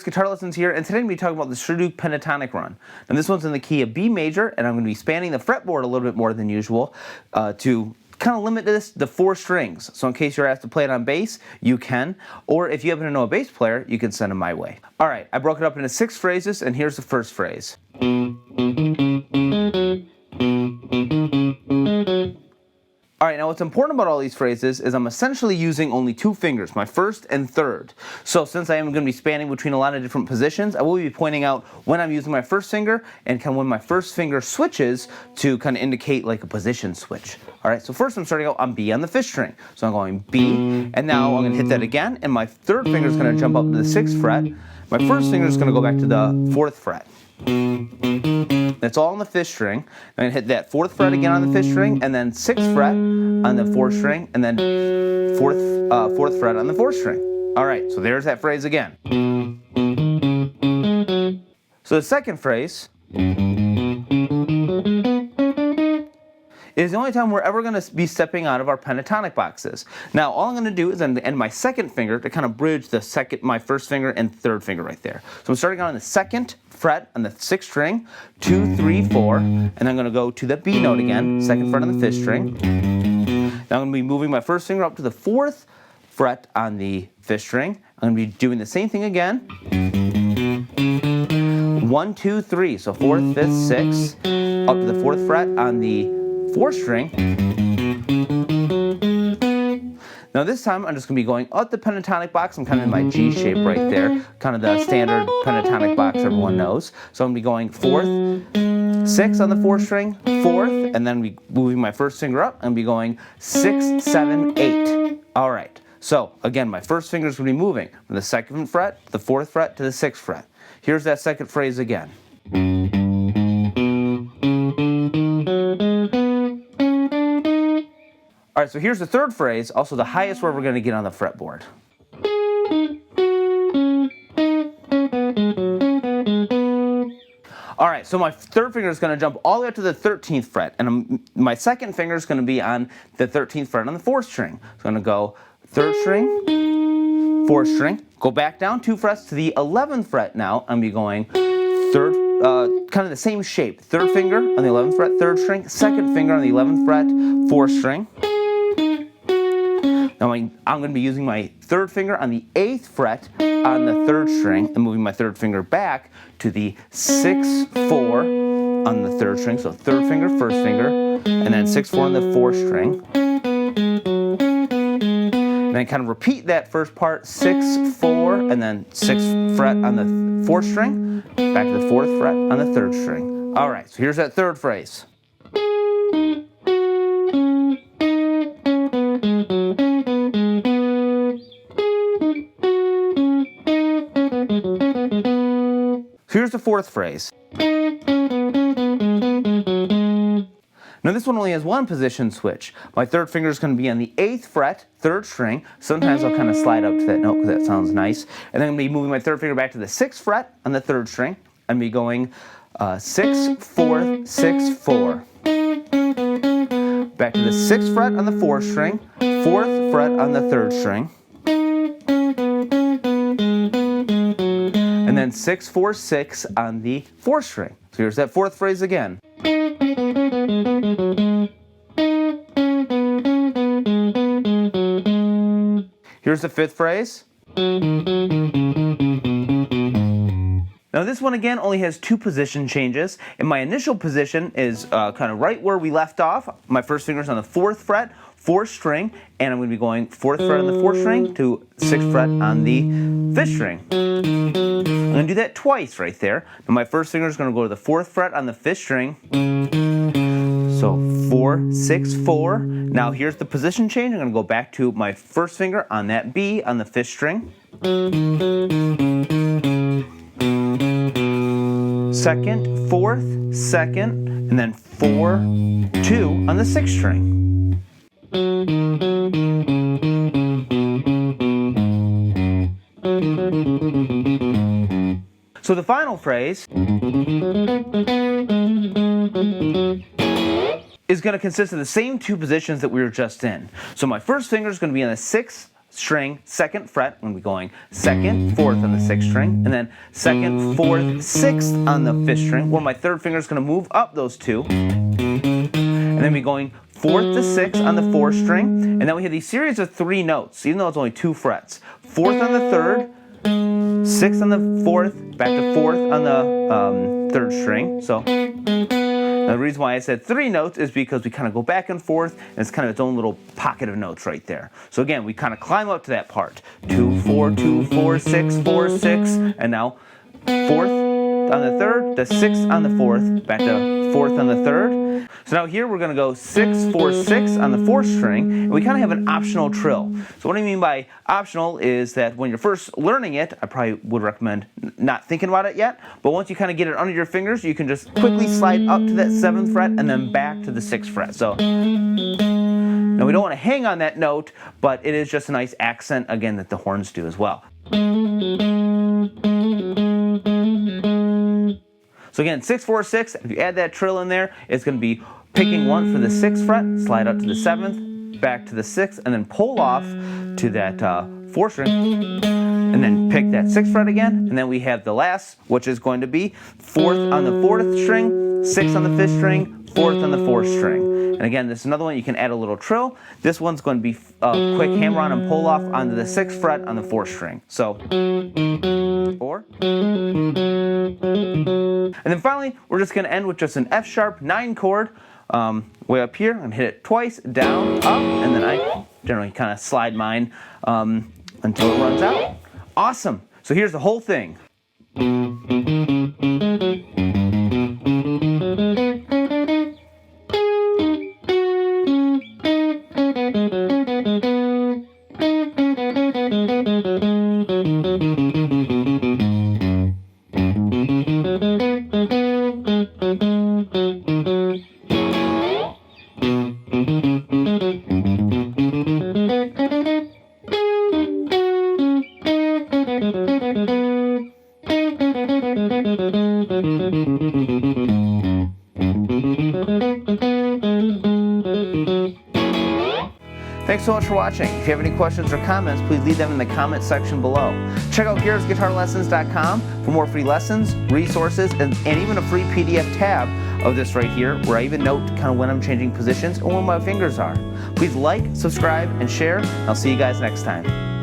Guitar Lessons here, and today I'm going to be talking about the Chromatic pentatonic run. And this one's in the key of B major, and I'm going to be spanning the fretboard a little bit more than usual to kind of limit this to 4 strings. So in case you're asked to play it on bass, you can. Or if you happen to know a bass player, you can send them my way. Alright, I broke it up into 6 phrases, and here's the first phrase. Alright, now what's important about all these phrases is I'm essentially using only 2 fingers, my first and third. So since I am going to be spanning between a lot of different positions, I will be pointing out when I'm using my first finger and kind of when my first finger switches to kind of indicate like a position switch. Alright, so first I'm starting out on B on the 5th string. So I'm going B, and now I'm going to hit that again, and my third finger is going to jump up to the 6th fret. My first finger is going to go back to the 4th fret. That's all on the 5th string. I'm going to hit that 4th fret again on the 5th string, and then 6th fret on the 4th string, and then 4th fret on the 4th string. Alright, so there's that phrase again. So the second phrase is the only time we're ever going to be stepping out of our pentatonic boxes. Now, all I'm going to do is end my second finger to kind of bridge my first finger and third finger right there. So I'm starting out on the 2nd fret on the 6th string, 2, 3, 4, and I'm going to go to the B note again, 2nd fret on the 5th string. Now I'm going to be moving my first finger up to the 4th fret on the 5th string. I'm going to be doing the same thing again. 1, 2, 3, so 4th, 5th, 6th, up to the 4th fret on the 4th string. Now this time I'm just going to be going up the pentatonic box. I'm kind of in my G shape right there, kind of the standard pentatonic box everyone knows. So I'm going to be going 4th, 6 on the 4th string, 4th, and then moving my first finger up, I'm going to be going 6, 7, 8. Alright, so again my first finger is going to be moving from the 2nd fret, the 4th fret to the 6th fret. Here's that second phrase again. Alright, so here's the third phrase, also the highest where we're going to get on the fretboard. Alright, so my third finger is going to jump all the way up to the 13th fret, and my second finger is going to be on the 13th fret on the 4th string. So I'm going to go 3rd string, 4th string, go back down 2 frets to the 11th fret now. I'm going to be going 3rd, kind of the same shape. 3rd finger on the 11th fret, 3rd string, 2nd finger on the 11th fret, 4th string. Now I'm going to be using my 3rd finger on the 8th fret on the 3rd string and moving my 3rd finger back to the 6, 4 on the 3rd string. So 3rd finger, 1st finger, and then 6, 4 on the 4th string. And then kind of repeat that first part, 6, 4, and then 6th fret on the 4th string, back to the 4th fret on the 3rd string. Alright, so here's that third phrase. Here's the fourth phrase. Now this one only has one position switch. My third finger is going to be on the 8th fret, 3rd string. Sometimes I'll kind of slide up to that note because that sounds nice. And then I'm going to be moving my third finger back to the 6th fret on the 3rd string. I'm going to be going 6, 4th, 6, 4. Back to the 6th fret on the 4th string, 4th fret on the 3rd string. And then 6, 4, 6 on the 4th string. So here's that fourth phrase again. Here's the fifth phrase. Now this one again only has 2 position changes, and my initial position is kind of right where we left off. My first finger is on the 4th fret, 4th string, and I'm going to be going 4th fret on the 4th string to 6th fret on the 5th string. I'm going to do that twice right there. Now my first finger is going to go to the 4th fret on the 5th string. So 4, 6, 4. Now here's the position change. I'm going to go back to my first finger on that B on the 5th string. 2nd, 4th, 2nd, and then 4, 2 on the 6th string. So the final phrase is going to consist of the same 2 positions that we were just in. So my first finger is going to be on the 6th string, 2nd fret. I'm going to be going 2nd, 4th on the 6th string, and then 2nd, 4th, 6th on the 5th string, where my 3rd finger is going to move up those 2, and then be going 4th to 6th on the 4th string, and then we have these series of 3 notes, even though it's only 2 frets. 4th on the 3rd, 6th on the 4th, back to 4th on the 3rd string. So the reason why I said 3 notes is because we kind of go back and forth, and it's kind of its own little pocket of notes right there. So again, we kind of climb up to that part. 2, 4, 2, 4, 6, 4, 6, and now 4th on the 3rd, the 6th on the 4th, back to 4th on the 3rd. So now here we're going to go 6, 4, 6 on the 4th string, and we kind of have an optional trill. So what I mean by optional is that when you're first learning it, I probably would recommend not thinking about it yet, but once you kind of get it under your fingers, you can just quickly slide up to that 7th fret and then back to the 6th fret. So now we don't want to hang on that note, but it is just a nice accent, again, that the horns do as well. So again, 6, 4, 6, if you add that trill in there, it's going to be picking 1 for the 6th fret, slide up to the 7th, back to the 6th, and then pull off to that 4th string, and then pick that 6th fret again, and then we have the last, which is going to be 4th on the 4th string, 6th on the 5th string, 4th on the 4th string. And again, this is another one you can add a little trill. This one's going to be a quick hammer-on and pull off onto the 6th fret on the 4th string. So, or. And then finally, we're just going to end with just an F sharp 9 chord way up here. I'm going to hit it twice, down, up, and then I generally kind of slide mine until it runs out. Awesome. So here's the whole thing. Thanks so much for watching. If you have any questions or comments, please leave them in the comment section below. Check out Garret'sGuitarLessons.com for more free lessons, resources, and even a free PDF tab of this right here, where I even note kind of when I'm changing positions and where my fingers are. Please like, subscribe, and share. I'll see you guys next time.